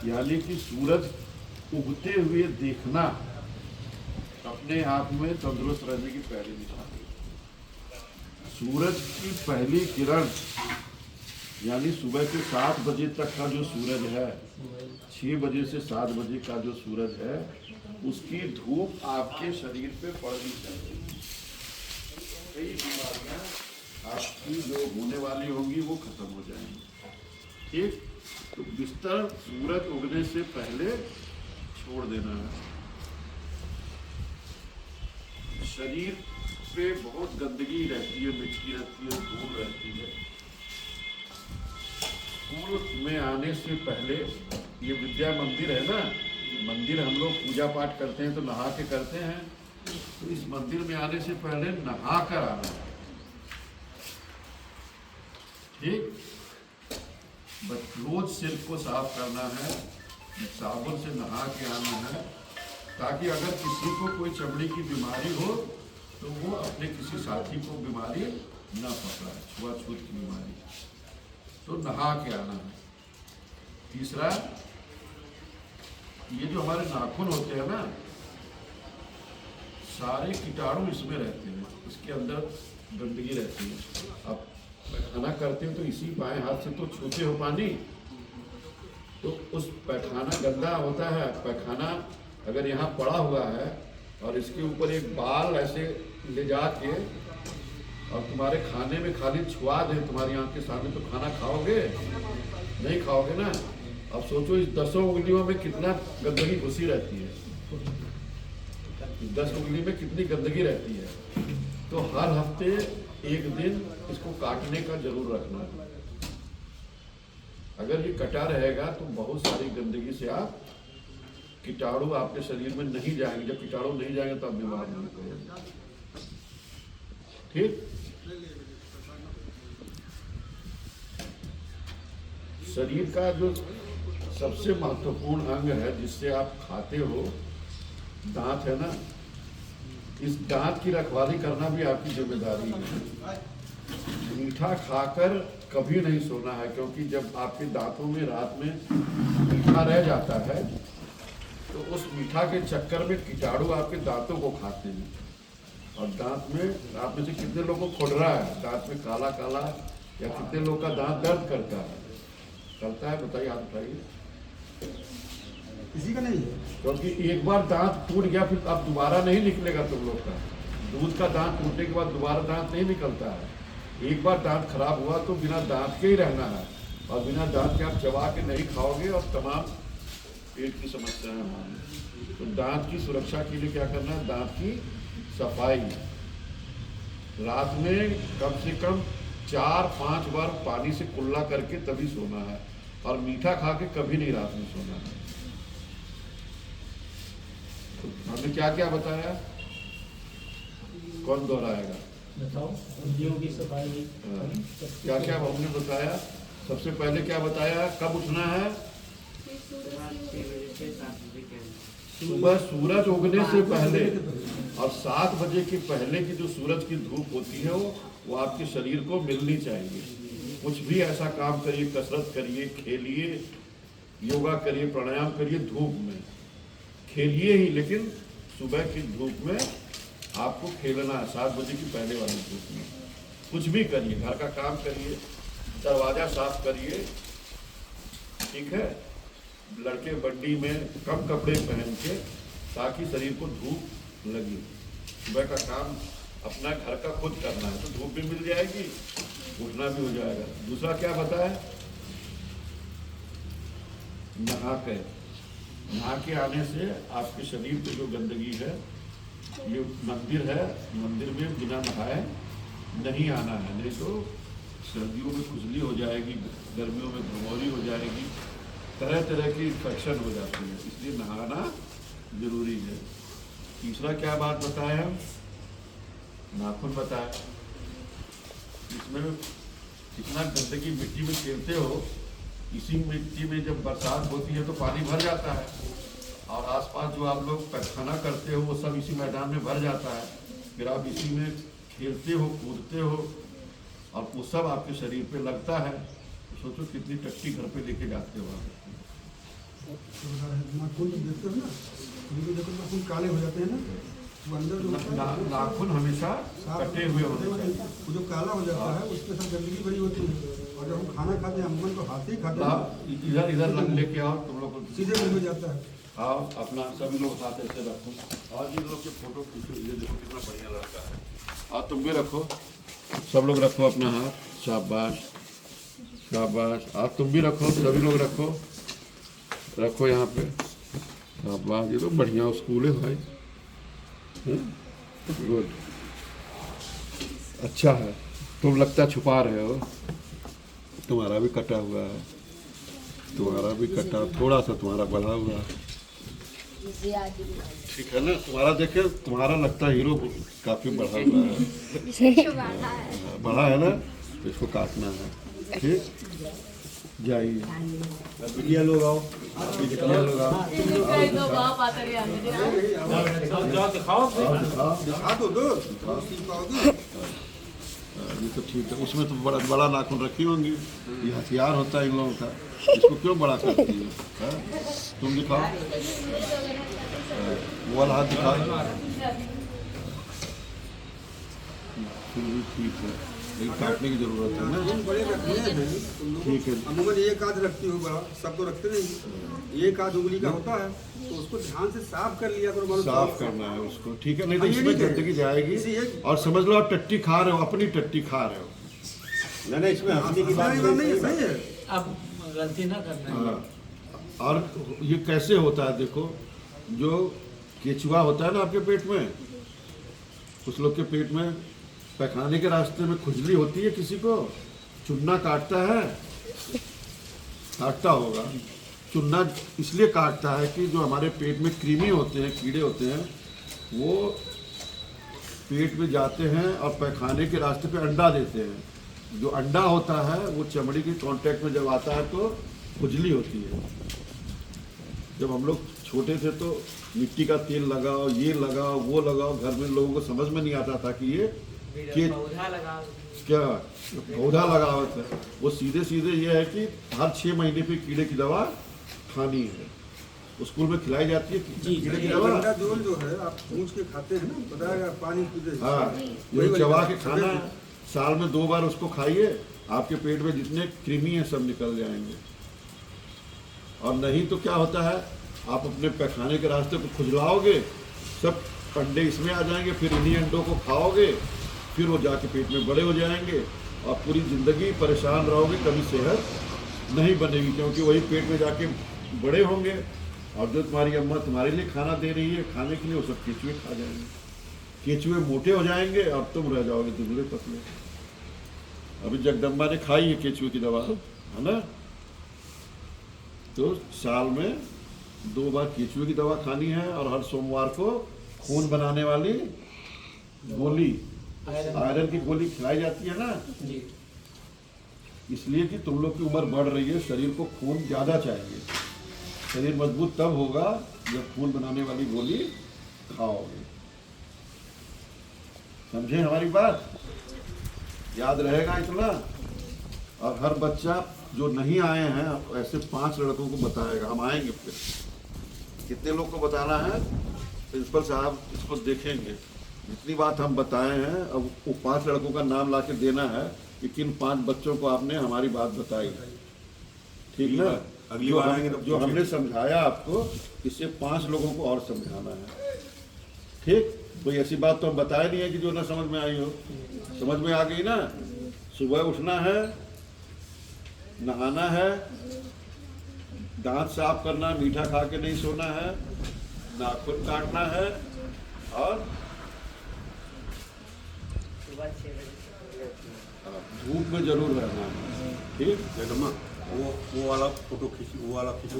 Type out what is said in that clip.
यानी कि सूरज उगते हुए देखना अपने आप में तंदुरुस्त रहने की पहली निशानी। सूरज की पहली किरण यानी सुबह के 7 बजे तक का जो सूरज है, 6 बजे से 7 बजे का जो सूरज है, उसकी धूप आपके शरीर पे पड़नी चाहिए। कई बीमारियां आपकी जो होने वाली होंगी वो खत्म हो जाएंगी। ठीक, तो बिस्तर सूरज उगने से पहले छोड़ देना है। शरीर पे बहुत गंदगी रहती है, मिट्टी रहती है, धूल रहती है। स्कूल में आने से पहले, ये विद्या मंदिर है ना, मंदिर हम लोग पूजा पाठ करते हैं तो नहा के करते हैं, तो इस मंदिर में आने से पहले नहा कर आना है। ठीक, रोज सिर को साफ करना है, साबुन से नहा के आना है, ताकि अगर किसी को कोई चमड़ी की बीमारी हो तो वो अपने किसी साथी को बीमारी न पकड़ाए, छुआछूत की बीमारी, तो नहा के आना है। तीसरा, ये जो हमारे नाखून होते हैं ना, सारे कीटाणु इसमें रहते हैं, इसके अंदर गंदगी रहती है। अब पैखाना करते हैं तो इसी बाएं हाथ से तो छूते हो पानी, तो उस पैखाना गंदा होता है। पैखाना अगर यहाँ पड़ा हुआ है और इसके ऊपर एक बाल ऐसे ले जाके और तुम्हारे खाने में खाली छुआ दे तुम्हारी आंख के सामने, तो खाना खाओगे? नहीं खाओगे ना। अब सोचो इस 10 उंगलियों में कितना गंदगी घुसी रहती है, 10 उंगली में कितनी गंदगी रहती है। तो हर हफ्ते एक दिन इसको काटने का जरूर रखना है। अगर ये कटा रहेगा तो बहुत सारी गंदगी से आप कीटाणु आपके शरीर में नहीं जाएंगे। जब कीटाणु नहीं जाएंगे तो आप बीमार नहीं पड़ेंगे। ठीक, शरीर का जो सबसे महत्वपूर्ण अंग है जिससे आप खाते हो, दांत है ना, इस दांत की रखवाली करना भी आपकी जिम्मेदारी है। मीठा खाकर कभी नहीं सोना है, क्योंकि जब आपके दांतों में रात में मीठा रह जाता है तो उस मीठा के चक्कर में कीटाणु आपके दांतों को खाते हैं। और दांत में, आप में से कितने लोगों को खुर रहा है दांत में काला काला, या कितने लोग का दांत दर्द करता है बताइए, आप बताइए। किसी का नहीं है, क्योंकि एक बार दांत टूट गया फिर अब दोबारा नहीं निकलेगा तुम लोग का। दूध का दांत टूटने के बाद दोबारा दांत नहीं निकलता है। एक बार दांत खराब हुआ तो बिना दांत के ही रहना है, और बिना दांत के आप चबा के नहीं खाओगे और तमाम पेट की समस्याएं होंगी। तो दांत की सुरक्षा के लिए क्या करना है? दांत की सफाई, रात में कम से कम 4-5 बार पानी से कुल्ला करके तभी सोना है, और मीठा खा के कभी नहीं रात में सोना है। तो हमने क्या क्या बताया, कौन दोहराएगा? बताओ। उंगलियों की सफाई, क्या क्या हमने बताया? सबसे पहले क्या बताया, कब उठना है? सुबह सूरज उगने से पहले, और 7 बजे के पहले की जो सूरज की धूप होती है वो आपके शरीर को मिलनी चाहिए। कुछ भी ऐसा काम करिए, कसरत करिए, खेलिए, योगा करिए, प्राणायाम करिए, धूप में खेलिए ही, लेकिन सुबह की धूप में आपको खेलना है। 7 बजे की पहले वाली धूप में कुछ भी करिए, घर का काम करिए, दरवाजा साफ करिए, ठीक है। लड़के बड्डी में कम कपड़े पहन के, ताकि शरीर को धूप लगे। सुबह का काम अपना घर का खुद करना है, तो धूप भी मिल जाएगी, उठना भी हो जाएगा। दूसरा क्या बताया? नहा के आने से आपके शरीर पे जो गंदगी है, ये मंदिर है, मंदिर में बिना नहाए नहीं आना है, नहीं तो सर्दियों में खुजली हो जाएगी, गर्मियों में घमौरी हो जाएगी, तरह तरह की इन्फेक्शन हो जाती है, इसलिए नहाना जरूरी है। तीसरा क्या बात बताया? नाखून बताया। इसमें कितना गंदगी मिट्टी में खेलते हो, इसी मिट्टी में जब बरसात होती है तो पानी भर जाता है, और आसपास जो आप लोग पैखाना करते हो वो सब इसी मैदान में भर जाता है। फिर आप इसी में खेलते हो, कूदते हो, और वो सब आपके शरीर पे लगता है। तो सोचो कितनी टट्टी घर पे लेके जाते हो आप। नाखून जब देखते हो ना, उनको देखो नाखून काले हो जाते हैं ना, वो अंदर जो होता है, नाखून हमेशा कटे हुए होते हैं। वो जो काला हो जाता है उसके साथ गंदगी बड़ी होती है। और जब हम खाना खाते हैं, अम्मन को हाथ ही खाते हैं, इधर इधर लग लेके आओ तुम लोग को। सीधे मुंह में जाता है। आओ अपना सभी लोग साथ ऐसे रखो और इन लोग के फोटो खींचो। ये देखो कितना बढ़िया लड़का है। और तुम भी रखो, सब लोग रखो अपना हाथ। शाबाश शाबाश। आप तुम भी रखो, सभी लोग रखो, रखो यहाँ पे। शाबाश, ये तो बढ़िया स्कूल है भाई। गुड, अच्छा है। तुम लगता छुपा रहे हो, तुम्हारा भी कटा हुआ है, तुम्हारा भी कटा, थोड़ा सा तुम्हारा बढ़ा हुआ है। ठीक है ना, तुम्हारा देखे, तुम्हारा लगता है हीरो काफी बढ़ा हुआ है। बढ़ा है ना, तो इसको काटना है। ठीक, जाइए बिटिया लोग आओ, बिटिया लोग आओ। दिखा दो दो, ये तो ठीक है। उसमें तो बड़ा बड़ा नाखून रखी होंगी, ये हथियार होता है इन लोगों का। इसको क्यों बड़ा करती है? तुम दिखाओ, वो वाला हाथ दिखाओ। फिर भी ठीक है, लेकिन काटने की जरूरत है ना। नाखून बड़े रखने हैं। ठीक है, अमूमन एक आध रखती हो बड़ा, सब तो रखते नहीं। एक आध उंगली का होता है, तो उसको ध्यान से साफ कर लिया करो। साफ करना है उसको, ठीक है। नहीं तो ये इसमें नहीं है। गंदगी जाएगी। इसी एक- और समझ लो आप टट्टी खा रहे हो, अपनी टट्टी खा रहे हो। नहीं, इसमें हंसने की बात नहीं है, सही है। अब गलती ना करना है। हाँ। और ये कैसे होता है देखो, जो केचुआ होता है ना आपके पेट में, कुछ लोग के पेट में पैखाने के रास्ते में खुजली होती है, किसी को चुन्ना काटता है, काटता होगा। चुन्ना इसलिए काटता है कि जो हमारे पेट में कृमि होते हैं, कीड़े होते हैं, वो पेट में जाते हैं और पैखाने के रास्ते पे अंडा देते हैं। जो अंडा होता है वो चमड़ी के कांटेक्ट में जब आता है तो खुजली होती है। जब हम लोग छोटे थे तो मिट्टी का तेल लगाओ, ये लगाओ, वो लगाओ, घर में लोगों को समझ में नहीं आता था कि ये पौधा लगा क्या पौधा लगावत है। वो सीधे सीधे ये है कि हर 6 महीने पे कीड़े की दवा खानी है। स्कूल में खिलाई जाती है कीड़े की दवा। अंडा जो है आप पूछ के खाते हैं ना, पता है पानी पीते। हाँ, ये चबा के खाना है। साल में 2 बार उसको खाइए, आपके पेट में जितने कृमि हैं सब निकल जाएंगे। और नहीं तो क्या होता है, आप अपने पैखाने के रास्ते को खुजलाओगे, सब अंडे इसमें आ जाएंगे, फिर इन्हीं अंडों को खाओगे, फिर वो जाके पेट में बड़े हो जाएंगे और पूरी ज़िंदगी परेशान रहोगे, कभी सेहत नहीं बनेगी, क्योंकि वही पेट में जाके बड़े होंगे। और जो तुम्हारी अम्मा तुम्हारे लिए खाना दे रही है खाने के लिए, वो सब केचुए खा जाएंगे। केचुए मोटे हो जाएंगे और तुम रह जाओगे दुबले पतले। अभी जगदम्बा ने खाई है केचुए की दवा, है ना। तो साल में 2 बार केचुए की दवा खानी है, और हर सोमवार को खून बनाने वाली गोली, आयरन की गोली खिलाई जाती है ना, जी। इसलिए कि तुम लोग की उम्र बढ़ रही है, शरीर को खून ज़्यादा चाहिए। शरीर मजबूत तब होगा जब खून बनाने वाली गोली खाओगे। समझे हमारी बात? याद रहेगा इतना। और हर बच्चा जो नहीं आए हैं, ऐसे 5 लड़कों को बताएगा। हम आएंगे फिर, कितने लोग को बताना है, प्रिंसिपल साहब इसको देखेंगे। जितनी बात हम बताए हैं, अब वो 5 लड़कों का नाम ला के देना है कि किन 5 बच्चों को आपने हमारी बात बताई है। ठीक ना? अगली बार आएंगे तो जो हमने समझाया आपको, इससे 5 लोगों को और समझाना है। ठीक, कोई ऐसी बात तो हम बताए नहीं है कि जो ना समझ में आई हो। समझ में आ गई ना? सुबह उठना है, नहाना है, दांत साफ करना, मीठा खा के नहीं सोना है, नाखून काटना है, और सुबह 6 बजे धूप में जरूर रहना है। ठीक, मैडम वो वाला फोटो खींच, वो वाला खींचो।